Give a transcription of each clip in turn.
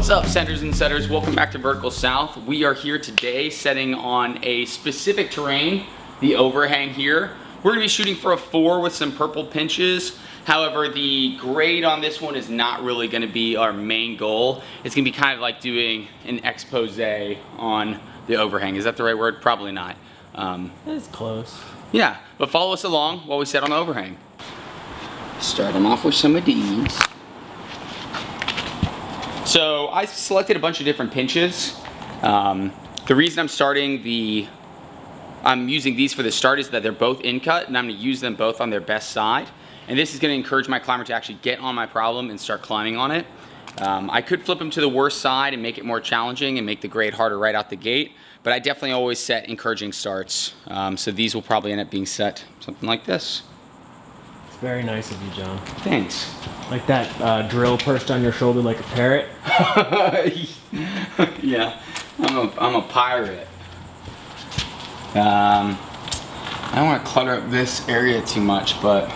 What's up, centers and setters? Welcome back to Vertical South. We are here today setting on a specific terrain, the overhang here. We're gonna be shooting for a 4 with some purple pinches. However, the grade on this one is not really gonna be our main goal. It's gonna be kind of like doing an expose on the overhang. Is that the right word? Probably not. That's close. Yeah, but follow us along while we set on the overhang. Start them off with some of these. So I selected a bunch of different pinches. The reason I'm using these for the start is that they're both in cut, and I'm gonna use them both on their best side. And this is gonna encourage my climber to actually get on my problem and start climbing on it. I could flip them to the worst side and make it more challenging and make the grade harder right out the gate, but I definitely always set encouraging starts. So these will probably end up being set something like this. It's very nice of you, John. Thanks. Like that drill perched on your shoulder like a parrot. Yeah, I'm a pirate. I don't want to clutter up this area too much, but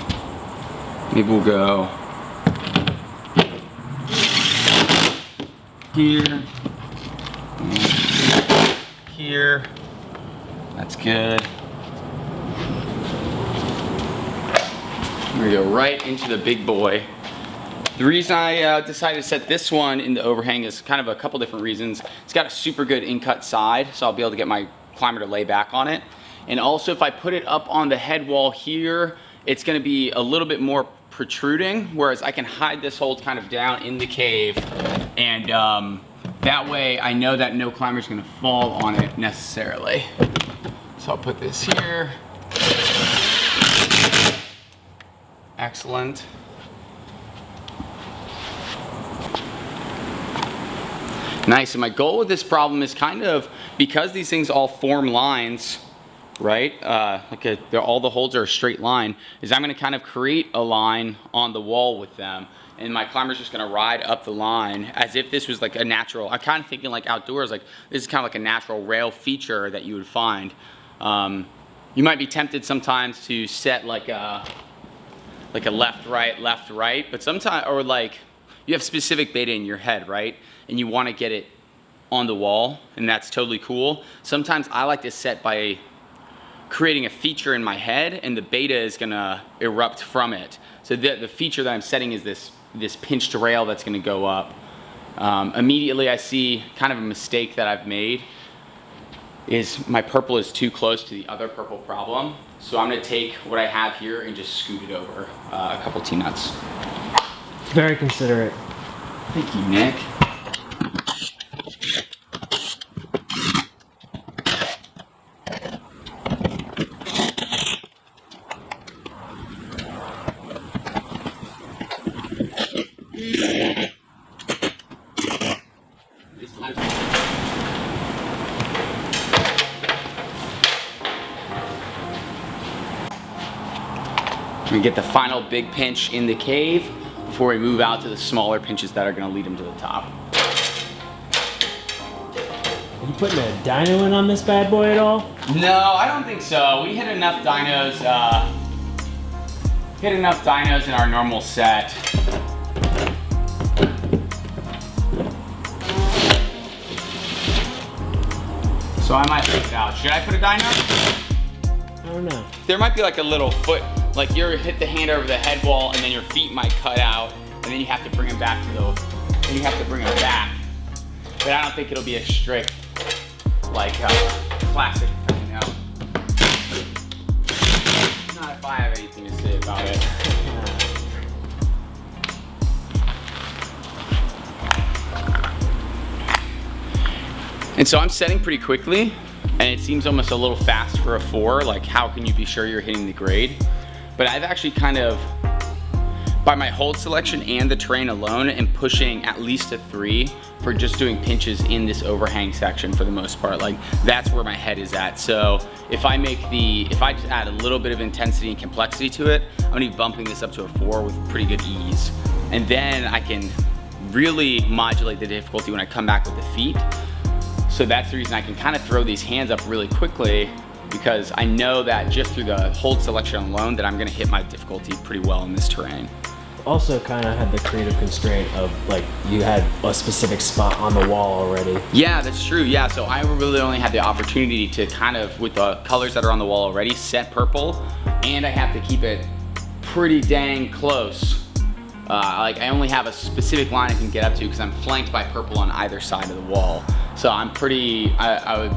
maybe we'll go here, here. That's good. We're gonna go right into the big boy. The reason I decided to set this one in the overhang is kind of a couple different reasons. It's got a super good in-cut side, so I'll be able to get my climber to lay back on it. And also, if I put it up on the head wall here, it's gonna be a little bit more protruding, whereas I can hide this hold kind of down in the cave, and that way I know that no climber's gonna fall on it necessarily. So I'll put this here. Excellent. Nice, and my goal with this problem is kind of, because these things all form lines, right? All the holds are a straight line, is I'm gonna kind of create a line on the wall with them, and my climber's just gonna ride up the line as if this was like a natural, I'm kind of thinking like outdoors, like this is kind of like a natural rail feature that you would find. You might be tempted sometimes to set like a left, right, but sometimes, or like, you have specific beta in your head, right? And you want to get it on the wall, and that's totally cool. Sometimes I like to set by creating a feature in my head, and the beta is gonna erupt from it. So the feature that I'm setting is this pinched rail that's gonna go up. Immediately I see kind of a mistake that I've made is my purple is too close to the other purple problem. So I'm gonna take what I have here and just scoot it over a couple T-nuts. Very considerate. Thank you, Nick. We get the final big pinch in the cave before we move out to the smaller pinches that are going to lead them to the top. Are you putting a dyno in on this bad boy at all? No, I don't think so. We hit enough dynos. In our normal set. So I might fix it out. Should I put a dyno? I don't know. There might be like a little foot. Like you hit the hand over the head wall, and then your feet might cut out, and then you have to bring them back to then you have to bring them back. But I don't think it'll be a strict, like classic thing, no. Not if I have anything to say about it. And so I'm setting pretty quickly, and it seems almost a little fast for a 4. Like, how can you be sure you're hitting the grade? But I've actually kind of, by my hold selection and the terrain alone, am pushing at least a 3 for just doing pinches in this overhang section for the most part. Like, that's where my head is at. So if I just add a little bit of intensity and complexity to it, I'm gonna be bumping this up to a 4 with pretty good ease. And then I can really modulate the difficulty when I come back with the feet. So that's the reason I can kind of throw these hands up really quickly, because I know that just through the hold selection alone that I'm gonna hit my difficulty pretty well in this terrain. also kind of had the creative constraint of like you had a specific spot on the wall already. Yeah, that's true. Yeah, so I really only had the opportunity to kind of, with the colors that are on the wall already, set purple, and I have to keep it pretty dang close. Like I only have a specific line I can get up to because I'm flanked by purple on either side of the wall. So I'm pretty, I would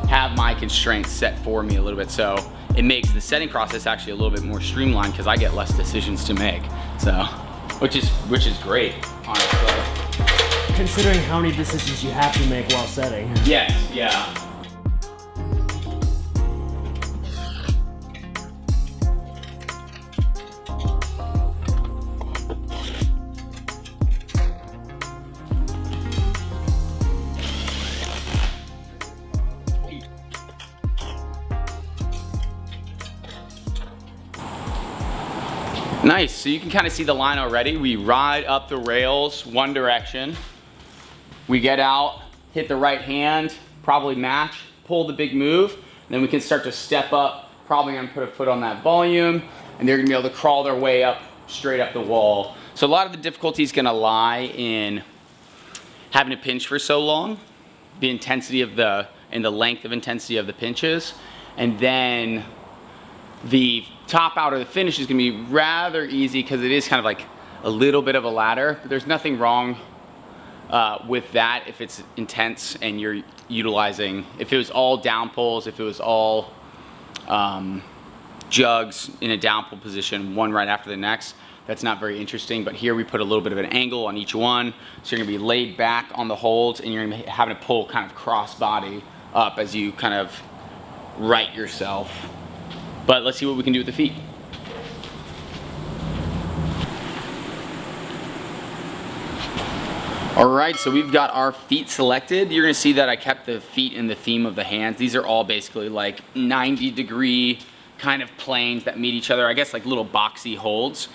have my constraints set for me a little bit. So it makes the setting process actually a little bit more streamlined because I get less decisions to make. So, which is great, honestly. Considering how many decisions you have to make while setting. Yes, yeah. Nice, so you can kind of see the line already. We ride up the rails one direction. We get out, hit the right hand, probably match, pull the big move, then we can start to step up, probably gonna put a foot on that volume, and they're gonna be able to crawl their way up, straight up the wall. So a lot of the difficulty is gonna lie in having to pinch for so long, the intensity of and the length of intensity of the pinches, and then the top out or the finish is gonna be rather easy because it is kind of like a little bit of a ladder, but there's nothing wrong with that if it's intense and you're utilizing, if it was all down pulls, if it was all jugs in a down pull position, one right after the next, that's not very interesting. But here we put a little bit of an angle on each one, so you're gonna be laid back on the holds and you're gonna be having to pull kind of cross body up as you kind of right yourself. But let's see what we can do with the feet. All right, so we've got our feet selected. You're gonna see that I kept the feet in the theme of the hands. These are all basically like 90-degree kind of planes that meet each other, I guess like little boxy holds.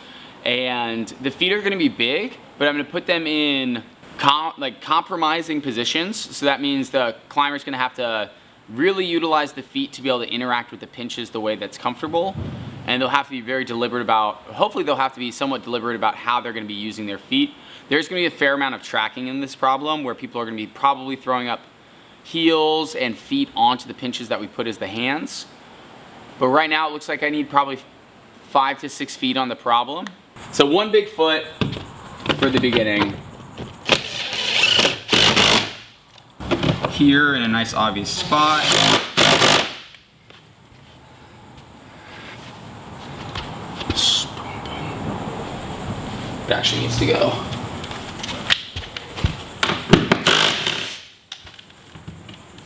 And the feet are gonna be big, but I'm gonna put them in compromising positions. So that means the climber's gonna have to really utilize the feet to be able to interact with the pinches the way that's comfortable. And they'll have to be very deliberate about, hopefully they'll have to be somewhat deliberate about how they're gonna be using their feet. There's gonna be a fair amount of tracking in this problem where people are gonna be probably throwing up heels and feet onto the pinches that we put as the hands. But right now it looks like I need probably 5 to 6 feet on the problem. So one big foot for the beginning. Here in a nice obvious spot. It actually needs to go.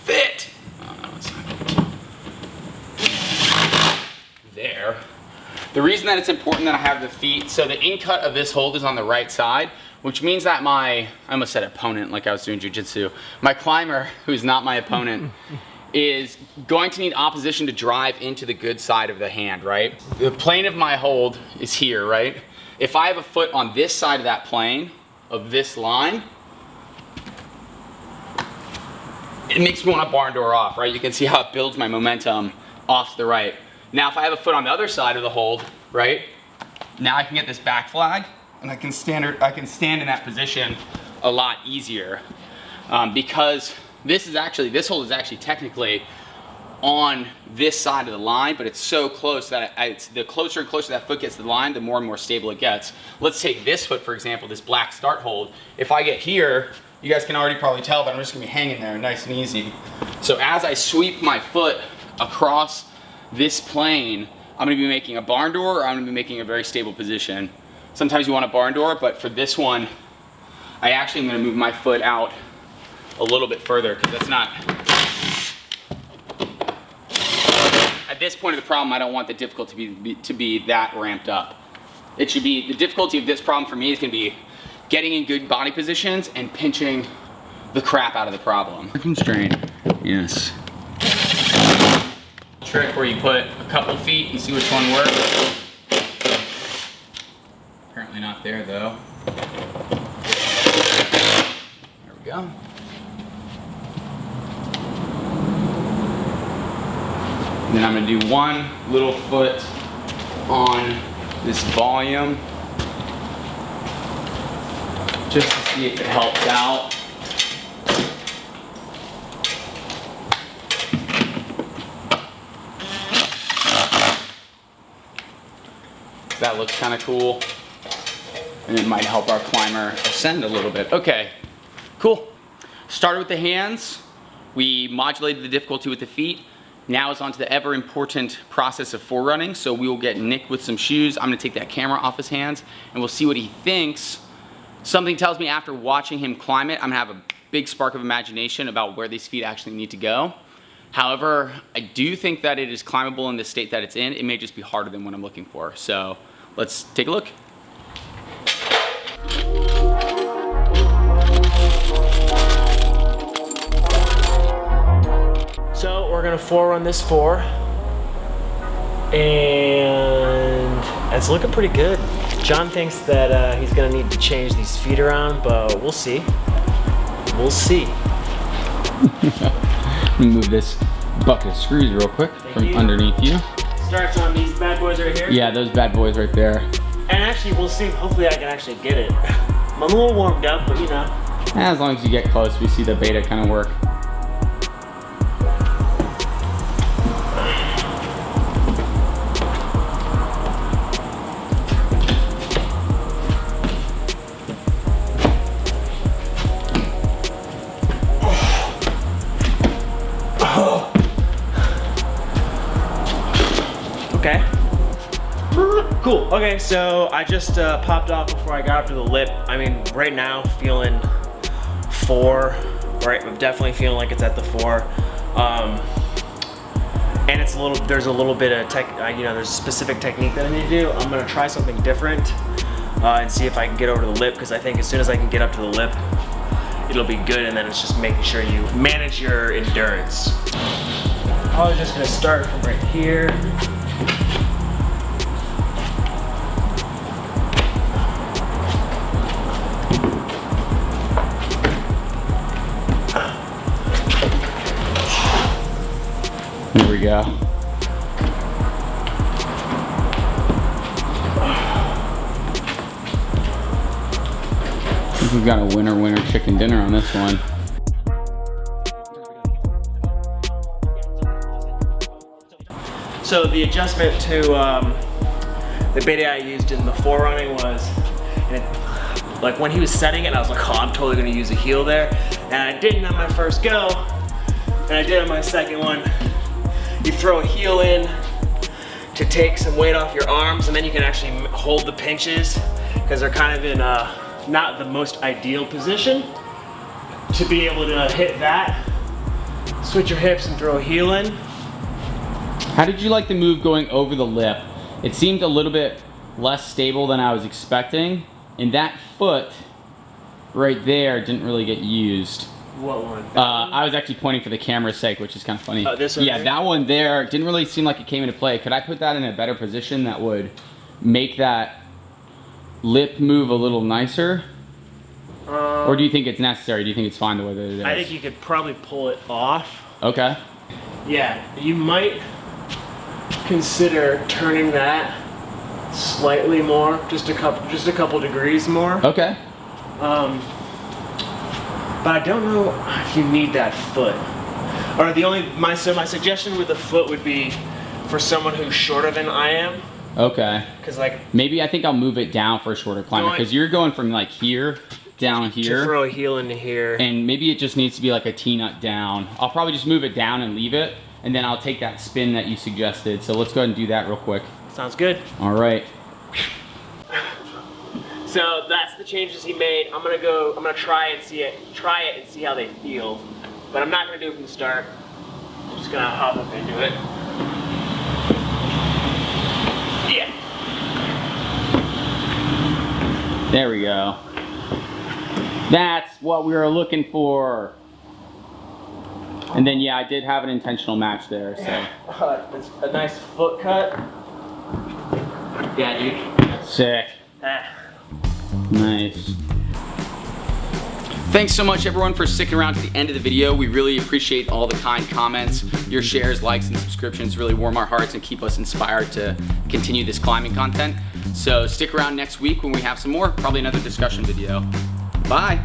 Fit! Oh, no, it's not. There. The reason that it's important that I have the feet, so the in-cut of this hold is on the right side, which means that I almost said opponent like I was doing jiu-jitsu. My climber, who's not my opponent, is going to need opposition to drive into the good side of the hand, right? The plane of my hold is here, right? If I have a foot on this side of that plane, of this line, it makes me want to barn door off, right? You can see how it builds my momentum off to the right. Now if I have a foot on the other side of the hold, right? Now I can get this back flag, and I can stand in that position a lot easier because this hold is actually technically on this side of the line, but it's so close that the closer and closer that foot gets to the line, the more and more stable it gets. Let's take this foot, for example, this black start hold. If I get here, you guys can already probably tell that I'm just gonna be hanging there nice and easy. So as I sweep my foot across this plane, I'm gonna be making a barn door, or I'm gonna be making a very stable position. Sometimes you want a barn door, but for this one, I actually am gonna move my foot out a little bit further because that's not, at this point of the problem, I don't want the difficulty to be that ramped up. It should be, the difficulty of this problem for me is gonna be getting in good body positions and pinching the crap out of the problem. Constraint, yes. Trick where you put a couple feet and see which one works. Apparently not there though. There we go. And then I'm gonna do one little foot on this volume. just to see if it helps out. That looks kind of cool. And it might help our climber ascend a little bit. Okay, cool. Started with the hands. We modulated the difficulty with the feet. Now it's on to the ever important process of forerunning. So we will get Nick with some shoes. I'm gonna take that camera off his hands and we'll see what he thinks. Something tells me after watching him climb it, I'm gonna have a big spark of imagination about where these feet actually need to go. However, I do think that it is climbable in the state that it's in. It may just be harder than what I'm looking for. So let's take a look. So we're gonna forerun this 4, and it's looking pretty good. John thinks that he's gonna need to change these feet around, but we'll see. We'll see. Let me move this bucket of screws real quick from underneath you. Starts on these bad boys right here. Yeah, those bad boys right there. And actually, we'll see. Hopefully, I can actually get it. I'm a little warmed up, but you know. As long as you get close, we see the beta kind of work. Okay. Cool. Okay, so I just popped off before I got up to the lip. I mean, right now, feeling 4. Right, I'm definitely feeling like it's at the 4. And it's there's a little bit of there's a specific technique that I need to do. I'm gonna try something different and see if I can get over to the lip, because I think as soon as I can get up to the lip, it'll be good, and then it's just making sure you manage your endurance. I was just gonna start from right here. There we go. I think we've got a winner chicken dinner on this one. So the adjustment to the beta I used in the forerunning was, like when he was setting it, I was like, oh, I'm totally gonna use a heel there. And I didn't on my first go, and I did on my second one. You throw a heel in to take some weight off your arms, and then you can actually hold the pinches, because they're kind of in not the most ideal position to be able to hit that. Switch your hips and throw a heel in. How did you like the move going over the lip? It seemed a little bit less stable than I was expecting, and that foot right there didn't really get used. What one? I was actually pointing for the camera's sake, which is kind of funny. This one? Yeah, that one there didn't really seem like it came into play. Could I put that in a better position that would make that lip move a little nicer? Or do you think it's necessary? Do you think it's fine the way that it is? I think you could probably pull it off. Okay. Yeah, you might consider turning that slightly more, just a couple degrees more. Okay. But I don't know if you need that foot. Or my suggestion with the foot would be for someone who's shorter than I am. Okay. Because like maybe I think I'll move it down for a shorter climber, because you're going from like here down here. To throw a heel into here. And maybe it just needs to be like a T-nut down. I'll probably just move it down and leave it, and then I'll take that spin that you suggested. So let's go ahead and do that real quick. Sounds good. All right. So that's the changes he made. I'm gonna try it and see how they feel. But I'm not gonna do it from the start. I'm just gonna hop up into it. Yeah. There we go. That's what we were looking for. And then yeah, I did have an intentional match there, so. It's a nice foot cut. Yeah, dude. Sick. Nice. Thanks so much everyone for sticking around to the end of the video. We really appreciate all the kind comments. Your shares, likes, and subscriptions really warm our hearts and keep us inspired to continue this climbing content. So stick around next week when we have some more, probably another discussion video. Bye.